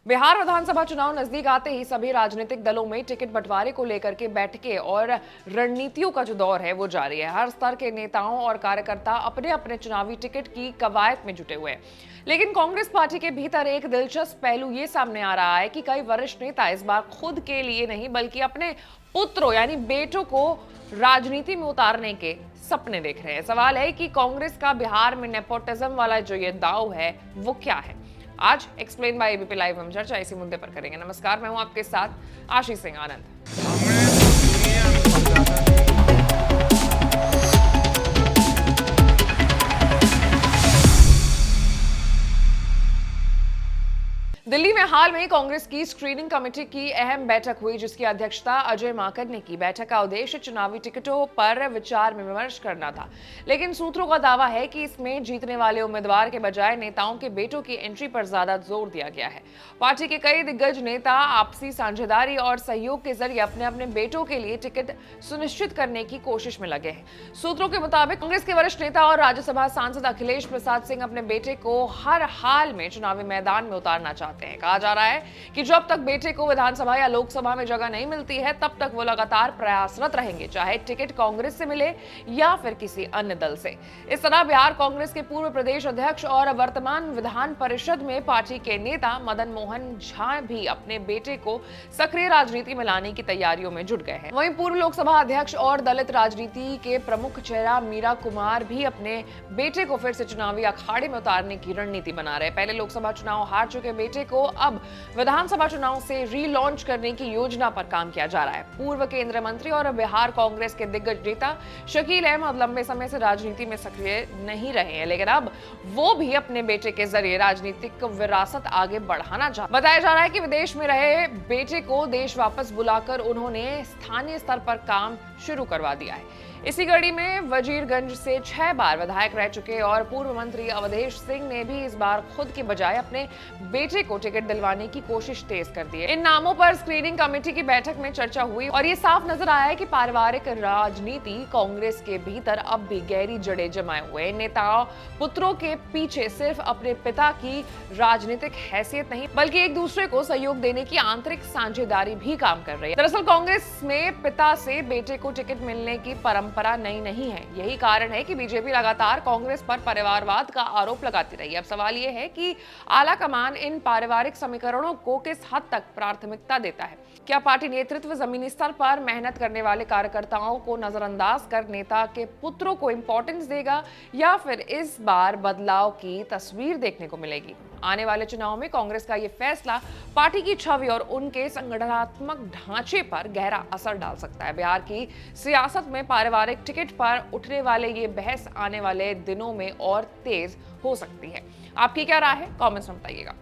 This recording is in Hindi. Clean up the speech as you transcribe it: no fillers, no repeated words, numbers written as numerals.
बिहार विधानसभा चुनाव नजदीक आते ही सभी राजनीतिक दलों में टिकट बंटवारे को लेकर के बैठकें और रणनीतियों का जो दौर है वो जारी है। हर स्तर के नेताओं और कार्यकर्ता अपने अपने चुनावी टिकट की कवायद में जुटे हुए हैं। लेकिन कांग्रेस पार्टी के भीतर एक दिलचस्प पहलू ये सामने आ रहा है कि कई वरिष्ठ नेता इस बार खुद के लिए नहीं बल्कि अपने पुत्रों यानी बेटों को राजनीति में उतारने के सपने देख रहे हैं। सवाल है कि कांग्रेस का बिहार में नेपोटिज्म वाला जो ये दांव है वो क्या है। आज एक्सप्लेन बाय एबीपी लाइव हम चर्चा इसी मुद्दे पर करेंगे। नमस्कार, मैं हूं आपके साथ आशीष सिंह आनंद। दिल्ली में हाल में कांग्रेस की स्क्रीनिंग कमेटी की अहम बैठक हुई, जिसकी अध्यक्षता अजय माकन ने की। बैठक का उद्देश्य चुनावी टिकटों पर विचार विमर्श करना था, लेकिन सूत्रों का दावा है कि इसमें जीतने वाले उम्मीदवार के बजाय नेताओं के बेटों की एंट्री पर ज्यादा जोर दिया गया है। पार्टी के कई दिग्गज नेता आपसी साझेदारी और सहयोग के जरिए अपने अपने बेटों के लिए टिकट सुनिश्चित करने की कोशिश में लगे हैं। सूत्रों के मुताबिक कांग्रेस के वरिष्ठ नेता और राज्यसभा सांसद अखिलेश प्रसाद सिंह अपने बेटे को हर हाल में चुनावी मैदान में उतारना चाहते हैं। कहा जा रहा है कि जब तक बेटे को विधानसभा या लोकसभा में जगह नहीं मिलती है तब तक वो लगातार प्रयासरत रहेंगे, चाहे टिकट कांग्रेस से मिले या फिर किसी अन्य दल से। इस तरह बिहार कांग्रेस के पूर्व प्रदेश अध्यक्ष और वर्तमान विधान परिषद में पार्टी के नेता मदन मोहन झा भी अपने बेटे को सक्रिय राजनीति में लाने की तैयारियों में जुट गए हैं। वहीं पूर्व लोकसभा अध्यक्ष और दलित राजनीति के प्रमुख चेहरा मीरा कुमार भी अपने बेटे को फिर से चुनावी अखाड़े में उतारने की रणनीति बना रहे हैं। पहले लोकसभा चुनाव हार चुके बेटे को अब विधानसभा चुनाव से रीलॉन्च करने की योजना पर काम किया जा रहा है। पूर्व केंद्रीय मंत्री और बिहार कांग्रेस के दिग्गज नेता शकील अहमद लंबे समय से राजनीति में सक्रिय नहीं रहे हैं, लेकिन अब वो भी अपने बेटे के जरिए राजनीतिक विरासत आगे बढ़ाना चाहते हैं। बताया जा रहा है कि विदेश में रहे बेटे को देश वापस बुलाकर उन्होंने स्थानीय स्तर पर काम शुरू करवा दिया है। इसी कड़ी में वजीरगंज से 6 बार विधायक रह चुके और पूर्व मंत्री अवधेश सिंह ने भी इस बार खुद के बजाय अपने बेटे को टिकट दिलवाने की कोशिश तेज कर दी है। इन नामों पर स्क्रीनिंग कमेटी की बैठक में चर्चा हुई और ये साफ नजर आया है कि पारिवारिक राजनीति कांग्रेस के भीतर अब भी गहरी जड़ें जमाए हुए। नेता पुत्रों के पीछे सिर्फ अपने पिता की राजनीतिक हैसियत नहीं बल्कि एक दूसरे को सहयोग देने की आंतरिक साझेदारी भी काम कर रही है। दरअसल कांग्रेस में पिता से बेटे को टिकट मिलने की परंपरा नई नहीं है। यही कारण है कि बीजेपी लगातार कांग्रेस पर परिवारवाद का आरोप लगाती रही है। अब सवाल यह है कि आला कमान इन पारिवारिक समीकरणों को किस हद तक प्राथमिकता देता है। क्या पार्टी नेतृत्व जमीनी स्तर पर मेहनत करने वाले कार्यकर्ताओं को नजरअंदाज कर नेता के पुत्रों को इंपॉर्टेंस देगा या फिर इस बार बदलाव की तस्वीर देखने को मिलेगी। आने वाले चुनाव में कांग्रेस का ये फैसला पार्टी की छवि और उनके संगठनात्मक ढांचे पर गहरा असर डाल सकता है। बिहार की सियासत में पारिवारिक टिकट पर उठने वाले ये बहस आने वाले दिनों में और तेज हो सकती है। आपकी क्या राय है? कमेंट्स में बताइएगा।